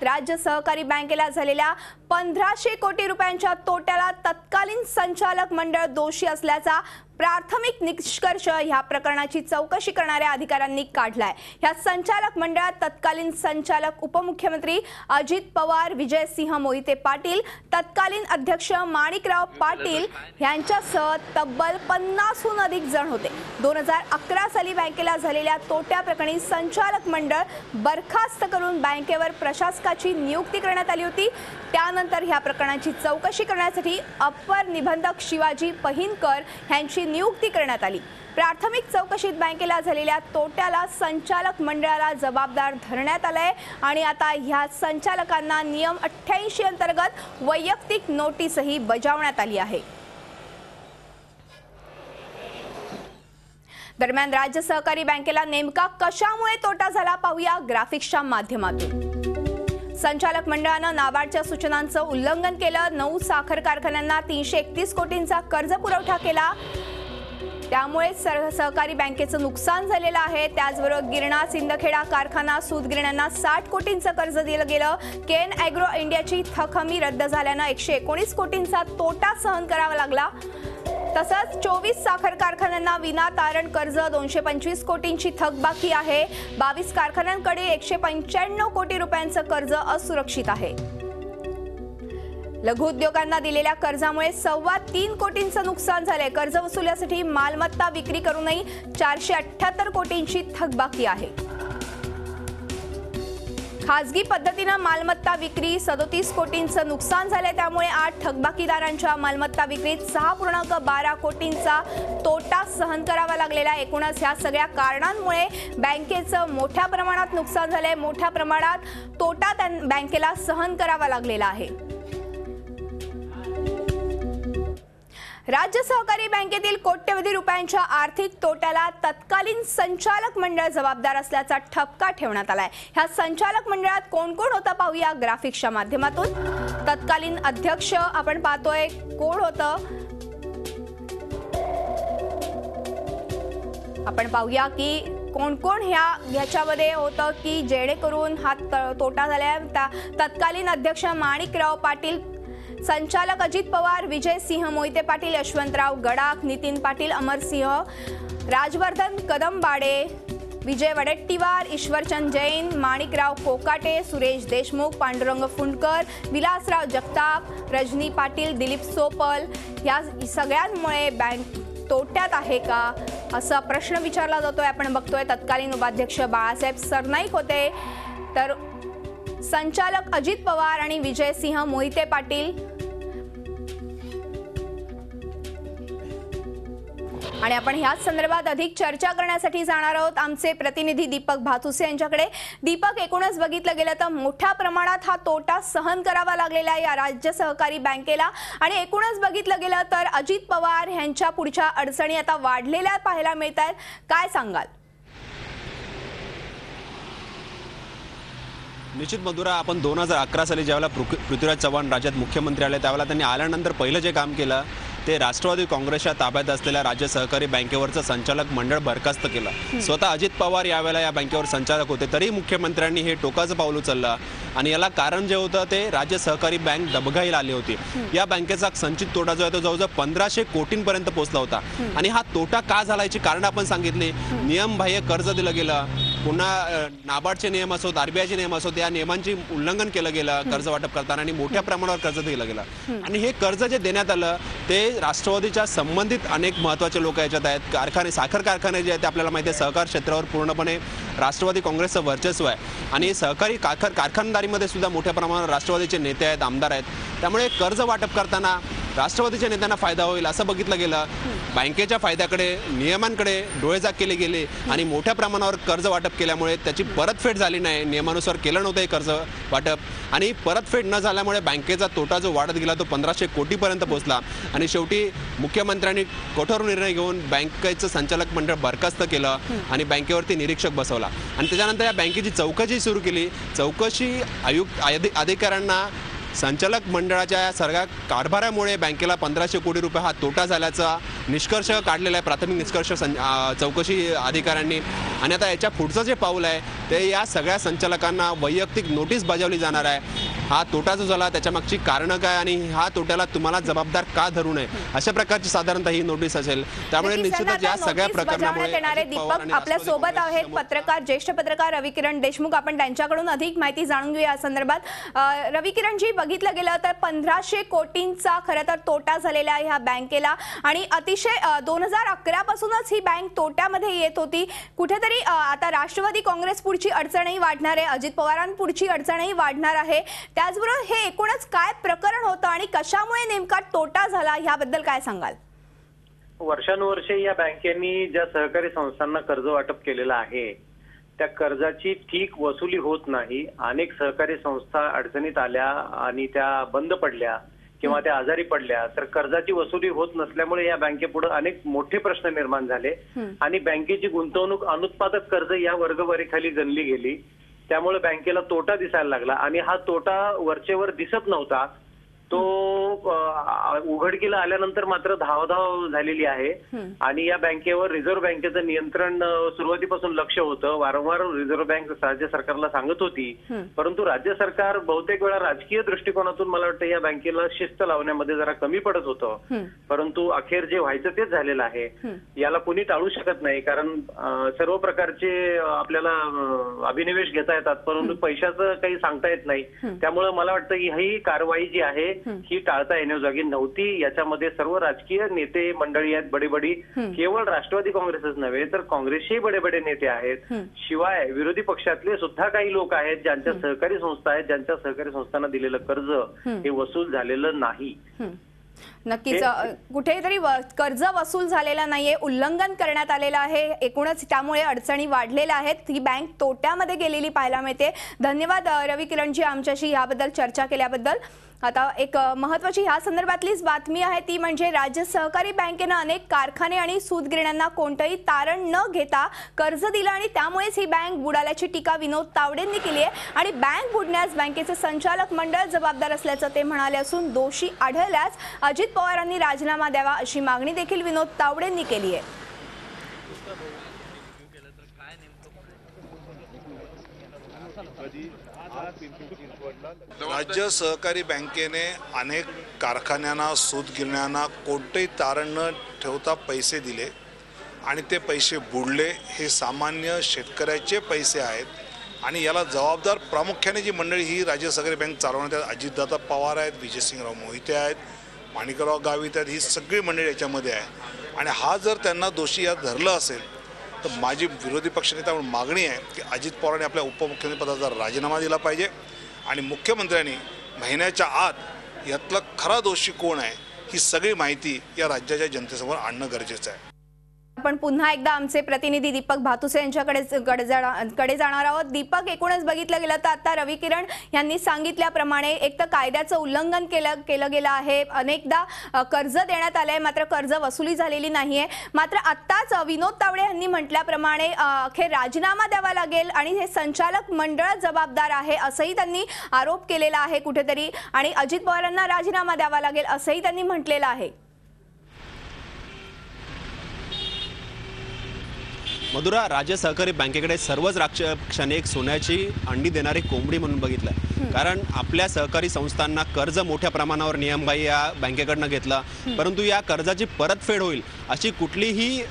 राज्य सहकारी बँकेला झालेल्या 1500 कोटी रुपयांच्या तोट्याला तत्कालीन संचालक मंडळ दोषी असल्याचा प्राथमिक निष्कर्ष ह्या प्रकरणाची चौकशी करणाऱ्या अधिकाऱ्यांनी काढलाय। ह्या संचालक मंडळात तत्कालीन संचालक उपमुख्यमंत्री अजित पवार, विजयसिंह मोहिते पाटील, तत्कालीन अध्यक्ष माणिकराव पाटील यांच्यासह तब्बल 50हून अधिक जण होते। 2011 साली बँकेला झालेल्या तोट्या प्रकरणी संचालक मंडळ बरखास्त करून बँकेवर प्रशासकाची नियुक्ती करण्यात आली होती। त्यानंतर ह्या प्रकरणाची चौकशी करण्यासाठी अपर निबंधक शिवाजी पहिनकर यांची नियुक्ती करण्यात आली। प्राथमिक चौकशीत बँकेला झालेल्या तोट्याला संचालक मंडळाला जबाबदार धरण्यात आले आणि आता ह्या संचालकांना नियम 88 अंतर्गत वैयक्तिक नोटीसही बजावण्यात आली आहे। दरम्यान राज्य सहकारी बँकेला नेमका कशामुळे तोटा झाला पाहूया ग्राफिक्सच्या माध्यमातून। संचालक मंडळानं नाबार्डच्या सूचनांचं उल्लंघन केलं। 9 साखर कारखान्यांना 331 कोटींचा कर्ज पुरवठा केला। त्यामुळे सहकारी बँकेचं नुकसान झालेलं आहे। त्याचबरोबर गिरणा सिंदखेडा कारखाना सूतगिरण्यांना 60 कोटींचं कर्ज दिलं गेलं। केन ॲग्रो इंडियाची थक हमी रद्द झाल्यानं 119 कोटींचा तोटा सहन करावा लागला। तसंच 24 साखर कारखान्यांना विनातारण कर्ज 225 कोटींची थकबाकी आहे। 22 कारखान्यांकडे 195 कोटी रुपयांचं कर्ज असुरक्षित आहे। लघु उद्योगांना दिलेल्या कर्जामुळे 3.25 कोटींचं नुकसान झालंय। कर्ज वसुलीसाठी मालमत्ता विक्री करूनही 478 कोटींची थकबाकी आहे। खासगी पद्धतीने मालमत्ता विक्री 37 कोटींचं नुकसान झाले। त्यामुळे 8 थकबाकीदारांच्या मालमत्ता विक्रीत 6.12 कोटींचा तोटा सहन करावा लागलेला। एकूणच ह्या सगळ्या कारणांमुळे बँकेचं मोठ्या प्रमाणात नुकसान झाले। मोठ्या प्रमाणात तोटा बँकेला सहन करावा लागलेला आहे। राज्य सहकारी बँकेतील कोट्यवधी रुपयांच्या आर्थिक तोट्याला तत्कालीन संचालक मंडळ जबाबदार असल्याचा ठपका ठेवण्यात आलाय। ह्या संचालक मंडळात कोण कोण होतं पाहूया ग्राफिक्सच्या माध्यमातून। तत्कालीन अध्यक्ष आपण पाहतोय कोण होतं, आपण पाहूया की कोण कोण ह्याच्यामध्ये होतं की जेणेकरून हा तोटा झाला। तत्कालीन अध्यक्ष माणिकराव पाटील, संचालक अजित पवार, विजयसिंह मोहिते पाटील, यशवंतराव गडाख, नितीन पाटील, अमरसिंह, राजवर्धन कदमबाडे, विजय वडेट्टीवार, ईश्वरचंद जैन, माणिकराव कोकाटे, सुरेश देशमुख, पांडुरंग फुंडकर, विलासराव जगताप, रजनी पाटील, दिलीप सोपल या सगळ्यांमुळे बँक तोट्यात आहे का असा प्रश्न विचारला जातोय। आपण बघतोय तत्कालीन उपाध्यक्ष बाळासाहेब सरनाईक होते, तर संचालक अजित पवार आणि विजयसिंह मोहिते पाटील आणि आपण ह्याच संदर्भात अधिक चर्चा करण्यासाठी जाणार आहोत आमचे प्रतिनिधी दीपक भातुसे यांच्याकडे। दीपक, एकूणच बघितलं गेलं तर मोठ्या प्रमाणात हा तोटा सहन करावा लागलेला आहे या राज्य सहकारी बँकेला आणि एकूणच बघितलं गेलं तर अजित पवार यांच्या पुढच्या अडचणी आता वाढलेल्या पाहायला मिळत आहेत। काय सांगाल? निश्चित मधुरा, आपण 2011 साली ज्यावेळेला पृथ्वीराज चव्हाण राज्यात मुख्यमंत्री आले त्यावेळेला त्यांनी आल्यानंतर पहिलं जे काम केलं ते राष्ट्रवादी काँग्रेसच्या ताब्यात असलेल्या राज्य सहकारी बँकेवरचं संचालक मंडळ बरखास्त केलं। स्वतः अजित पवार यावेळेला या बँकेवर संचालक होते, तरी मुख्यमंत्र्यांनी हे टोकाचं पाऊल उचललं आणि याला कारण जे होतं ते राज्य सहकारी बँक डबघाईला आली होती। या बँकेचा संचित तोटा जो आहे तो जवळजवळ 1500 कोटींपर्यंत पोहोचला होता आणि हा तोटा का झाला याची कारण आपण सांगितली। नियमबाह्य कर्ज दिलं गेलं, पुन्हा नाबार्डचे नियम असोत, आरबीआयचे नियम असोत, या नियमांची उल्लंघन केलं गेलं कर्ज वाटप करताना आणि मोठ्या प्रमाणावर कर्ज दिलं गेलं आणि हे कर्ज जे देण्यात आलं ते राष्ट्रवादीच्या संबंधित अनेक महत्त्वाचे लोक याच्यात आहेत। कारखाने, साखर कारखाने जे आहेत ते आपल्याला माहिती आहे सहकार क्षेत्रावर पूर्णपणे राष्ट्रवादी काँग्रेसचं वर्चस्व आहे आणि सहकारी कारखानदारीमध्ये सुद्धा मोठ्या प्रमाणावर राष्ट्रवादीचे नेते आहेत, आमदार आहेत। त्यामुळे कर्ज वाटप करताना राष्ट्रवादीच्या नेत्यांना फायदा होईल असं बघितलं गेलं। बँकेच्या फायद्याकडे, नियमांकडे डोळेझाक केले गेले आणि मोठ्या प्रमाणावर कर्ज वाटप केल्यामुळे त्याची परतफेड झाली नाही। नियमानुसार केलं नव्हतं हे कर्ज वाटप आणि परतफेड न झाल्यामुळे बँकेचा तोटा जो वाढत गेला तो 1500 कोटीपर्यंत पोहोचला आणि शेवटी मुख्यमंत्र्यांनी कठोर निर्णय घेऊन बँकेचं संचालक मंडळ बरखास्त केलं आणि बँकेवरती निरीक्षक बसवला आणि त्याच्यानंतर या बँकेची चौकशी सुरू केली। चौकशी अधिकाऱ्यांना संचालक मंडळाच्या या सगळ्या कारभारामुळे बँकेला 1500 कोटी रुपये हा तोटा झाल्याचा निष्कर्ष काढलेला आहे, प्राथमिक निष्कर्ष चौकशी अधिकाऱ्यांनी. आणि आता याच्या पुढचं जे पाऊल आहे ते या सगळ्या संचालकांना वैयक्तिक नोटीस बजावली जाणार आहे. हा तोटा जो झाला त्याच्या मागची कारणं काय आणि हा तोट्याला तुम्हाला जबाबदार का धरू नये अशा प्रकारची साधारणतः ही नोटीस असेल. त्यामुळे निश्चितच या सगळ्या प्रकरणामुळे दीपक आपल्या सोबत आहेत पत्रकार, ज्येष्ठ पत्रकार रविकिरण देशमुख. आपण त्यांच्याकडून अधिक माहिती जाणून घेऊया या संदर्भात. रविकिरणजी, बघितलं गेलं तर 1500 कोटींचा खरं तर तोटा झालेला आहे ह्या बँकेला आणि अतिशय 2011 पासूनच ही बँक तोट्यामध्ये येत होती. कुठेतरी आता राष्ट्रवादी काँग्रेस पुढची अडचणही वाढणार आहे, अजित पवारांपुढची अडचणही वाढणार आहे. त्याचबरोबर हे एकूणच काय प्रकरण होतं आणि कशामुळे नेमका तोटा झाला याबद्दल काय सांगाल? वर्षानुवर्षे या बँकेनी ज्या सहकारी संस्थांना कर्ज वाटप केलेलं आहे त्या कर्जाची ठीक वसुली होत नाही. अनेक सहकारी संस्था अडचणीत आल्या आणि त्या बंद पडल्या किंवा त्या आजारी पडल्या तर कर्जाची वसुली होत नसल्यामुळे या बँकेपुढे अनेक मोठे प्रश्न निर्माण झाले आणि बँकेची गुंतवणूक अनुत्पादक कर्ज या वर्गवारीखाली गणली गेली. त्यामुळे बँकेला तोटा दिसायला लागला आणि हा तोटा वरचेवर दिसत नव्हता. तो उघडकीला आल्यानंतर मात्र धावधाव झालेली आहे आणि या बँकेवर रिझर्व्ह बँकेचं नियंत्रण सुरुवातीपासून लक्ष होतं. वारंवार रिझर्व्ह बँक राज्य सरकारला सांगत होती, परंतु राज्य सरकार बहुतेक वेळा राजकीय दृष्टिकोनातून मला वाटतं या बँकेला शिस्त लावण्यामध्ये जरा कमी पडत होतं. परंतु अखेर जे व्हायचं तेच झालेलं आहे. याला कुणी टाळू शकत नाही कारण सर्व प्रकारचे आपल्याला अभिनिवेश घेता येतात परंतु पैशाचं काही सांगता येत नाही. त्यामुळे मला वाटतं की ही कारवाई जी आहे ही टाळता येण्याजोगी नव्हती. याच्यामध्ये सर्व राजकीय नेते मंडळी आहेत, बडी केवळ राष्ट्रवादी काँग्रेसच नव्हे तर काँग्रेसचे बडे नेते आहेत. शिवाय विरोधी पक्षातले सुद्धा काही लोक आहेत ज्यांच्या सहकारी संस्था आहेत, ज्यांच्या सहकारी संस्थांना दिलेलं कर्ज हे वसूल झालेलं नाही. नक्कीच कुठेतरी कर्ज वसूल झालेला नाहीये, उल्लंघन करण्यात आलेलं आहे. एकूणच त्यामुळे अडचणी वाढलेल्या आहेत. ही बँक तोट्यामध्ये गेलेली पाहायला मिळते. धन्यवाद रविकिरणजी आमच्याशी याबद्दल चर्चा केल्याबद्दल. आता एक महत्त्वाची ह्या संदर्भातलीच बातमी आहे ती म्हणजे राज्य सहकारी बँकेनं अनेक कारखाने आणि सूतगिरण्यांना कोणतंही तारण न घेता कर्ज दिलं आणि त्यामुळेच ही बँक बुडाल्याची टीका विनोद तावडेंनी केली आहे. आणि बँक बुडण्यास बँकेचे संचालक मंडळ जबाबदार असल्याचं ते म्हणाले असून दोषी आढळल्यास अजित पवारांनी राजीनामा द्यावा अशी मागणी देखील विनोद तावडेंनी केली आहे. राज्य सहकारी बँकेने अनेक कारखान्यांना सूतगिरण्यांना कोणतेही तारण न ठेवता पैसे दिले आणि ते पैसे बुडले. हे सामान्य शेतकऱ्याचे पैसे आहेत आणि याला जबाबदार प्रामुख्याने जी मंडळी ही राज्य सहकारी बँक चालवण्यात अजितदादा पवार आहेत, विजयसिंगराव मोहिते आहेत, माणिकराव गावित आहेत, ही सगळी मंडळी याच्यामध्ये आहे. आणि हा जर त्यांना दोषी यात धरलं असेल तर माझी विरोधी पक्षनेता म्हणून मागणी आहे की अजित पवारांनी आपल्या उपमुख्यमंत्रीपदाचा राजीनामा दिला पाहिजे आणि मुख्यमंत्र्यांनी महिन्याच्या आत यातला खरा दोषी कोण आहे ही सगळी माहिती या राज्याच्या जनतेसमोर आणणं गरजेचं आहे. आपण पुन्हा एकदा आमचे प्रतिनिधी दीपक भातुसे यांच्याकडे जाणार आहोत. दीपक, एकूणच बघितलं गेलं तर आता रविकिरण यांनी सांगितल्याप्रमाणे एक तर कायद्याचं उल्लंघन केलं गेलं आहे, अनेकदा कर्ज देण्यात आलंय मात्र कर्ज वसुली झालेली नाहीये. मात्र आत्ताच विनोद तावडे यांनी म्हटल्याप्रमाणे अखेर राजीनामा द्यावा लागेल आणि हे संचालक मंडळ जबाबदार आहे असंही त्यांनी आरोप केलेला आहे कुठेतरी आणि अजित पवारांना राजीनामा द्यावा लागेल असंही त्यांनी म्हटलेलं आहे. मधुरा, राज्य सहकारी बँकेकडे सर्वच क्षणी एक सोन्याची अंडी देणारी कोंबडी म्हणून बघितलं. कारण आपल्या सहकारी संस्थांना कर्ज मोठ्या प्रमाणावर नियमबाह्य या बँकेकडनं घेतला परंतु या कर्जाची परतफेड होईल अशी कुठलीही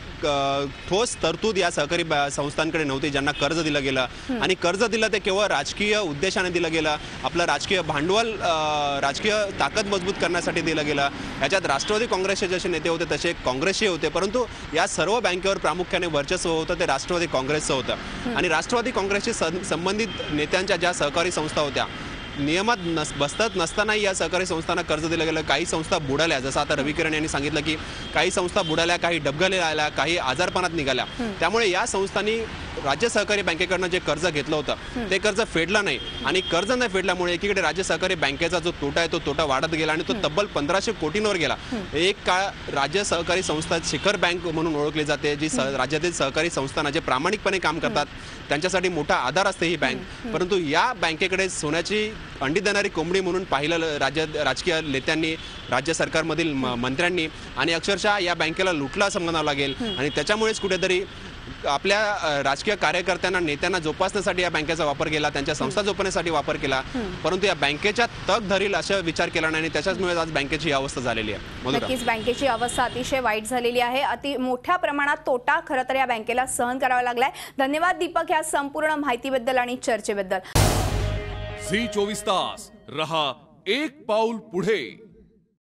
ठोस तरतूद या सहकारी संस्थांकडे नव्हती ज्यांना कर्ज दिलं गेलं. आणि कर्ज दिलं ते केवळ राजकीय उद्देशाने दिलं गेलं, आपलं राजकीय भांडवल राजकीय ताकद मजबूत करण्यासाठी दिलं गेलं. याच्यात राष्ट्रवादी काँग्रेसचे जसे नेते होते तसे काँग्रेसचे होते परंतु या सर्व बँकेवर प्रामुख्याने वर्चस्व होतं ते राष्ट्रवादी काँग्रेसचं होतं. आणि राष्ट्रवादी काँग्रेसशी संबंधित नेत्यांच्या ज्या सहकारी संस्था होत्या नियमात बसत नसतानाही या सहकारी संस्थांना कर्ज दिलं गेलं. काही संस्था बुडाल्या, जसं आता रविकिरण यांनी सांगितलं की काही संस्था बुडाल्या, काही डबघाईला आल्या, काही आजारपणात निघाल्या. त्यामुळे या संस्थांनी राज्य सहकारी बँकेकडनं जे कर्ज घेतलं होतं ते कर्ज फेडलं नाही आणि कर्ज न फेडल्यामुळे एकीकडे राज्य सहकारी बँकेचा जो तोटा आहे तो तोटा वाढत गेला आणि तो तब्बल 1500 कोटींवर गेला। एक काळ राज्य सहकारी संस्था शिखर बँक म्हणून ओळखली जाते, जी राज्यातील सहकारी संस्थांना जे प्रामाणिकपणे काम करतात त्यांच्यासाठी मोठा आधार असते ही बँक। परंतु या बँकेकडे सोन्याची अंडी देणारी कोंबडी म्हणून पाहिलं राजकीय नेत्यांनी, राज्य सरकारमधील मंत्र्यांनी आणि अक्षरशः या बँकेला लुटला असं म्हणावं लागेल आणि त्याच्यामुळेच कुठेतरी आपल्या राजकीय कार्यकर्त्यांना, नेत्यांना जोपासण्यासाठी या बँकेचा वापर केला, त्यांच्या संस्था जोपासण्यासाठी वापर केला, परंतु या बँकेच्या तग धरील असा विचार केला नाही आणि त्याच्यामुळे आज बँकेची ही अवस्था झालेली आहे। नक्कीच बँकेची अवस्था अतिशय वाईट झालेली आहे। अति मोठ्या प्रमाणात तोटा खरं तर या बँकेला सहन करावा लागलाय। धन्यवाद दीपक या संपूर्ण माहितीबद्दल आणि चर्चेबद्दल। झी 24 तास रहा एक पाऊल पुढे।